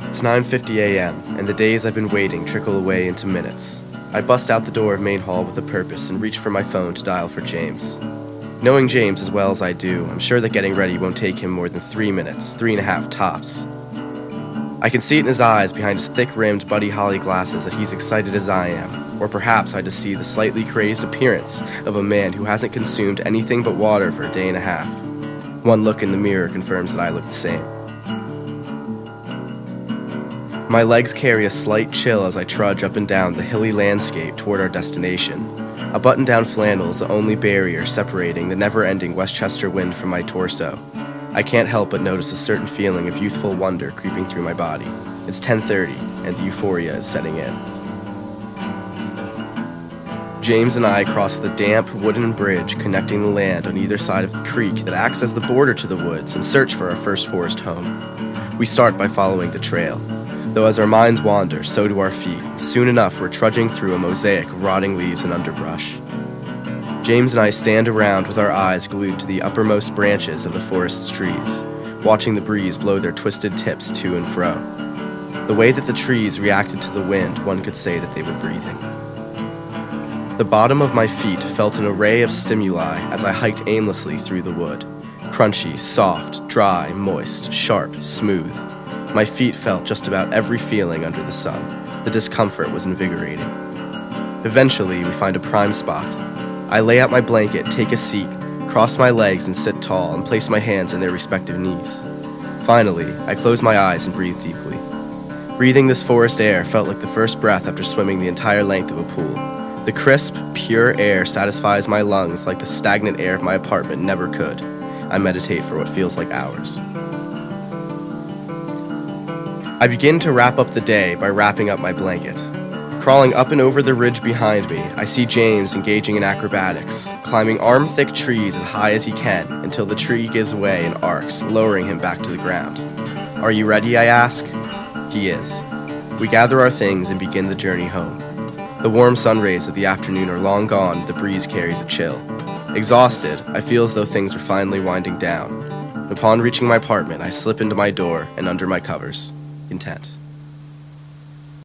It's 9:50 a.m., and the days I've been waiting trickle away into minutes. I bust out the door of main hall with a purpose and reach for my phone to dial for James. Knowing James as well as I do, I'm sure that getting ready won't take him more than 3 minutes, 3.5 tops. I can see it in his eyes behind his thick-rimmed Buddy Holly glasses that he's excited as I am, or perhaps I just see the slightly crazed appearance of a man who hasn't consumed anything but water for a day and a half. One look in the mirror confirms that I look the same. My legs carry a slight chill as I trudge up and down the hilly landscape toward our destination. A button-down flannel is the only barrier separating the never-ending Westchester wind from my torso. I can't help but notice a certain feeling of youthful wonder creeping through my body. It's 10:30, and the euphoria is setting in. James and I cross the damp, wooden bridge connecting the land on either side of the creek that acts as the border to the woods and search for our first forest home. We start by following the trail. Though as our minds wander, so do our feet. Soon enough, we're trudging through a mosaic of rotting leaves and underbrush. James and I stand around with our eyes glued to the uppermost branches of the forest's trees, watching the breeze blow their twisted tips to and fro. The way that the trees reacted to the wind, one could say that they were breathing. The bottom of my feet felt an array of stimuli as I hiked aimlessly through the wood. Crunchy, soft, dry, moist, sharp, smooth. My feet felt just about every feeling under the sun. The discomfort was invigorating. Eventually, we find a prime spot. I lay out my blanket, take a seat, cross my legs and sit tall and place my hands on their respective knees. Finally, I close my eyes and breathe deeply. Breathing this forest air felt like the first breath after swimming the entire length of a pool. The crisp, pure air satisfies my lungs like the stagnant air of my apartment never could. I meditate for what feels like hours. I begin to wrap up the day by wrapping up my blanket. Crawling up and over the ridge behind me, I see James engaging in acrobatics, climbing arm-thick trees as high as he can until the tree gives way and arcs, lowering him back to the ground. "Are you ready?" I ask. He is. We gather our things and begin the journey home. The warm sun rays of the afternoon are long gone, the breeze carries a chill. Exhausted, I feel as though things are finally winding down. Upon reaching my apartment, I slip into my door and under my covers, content.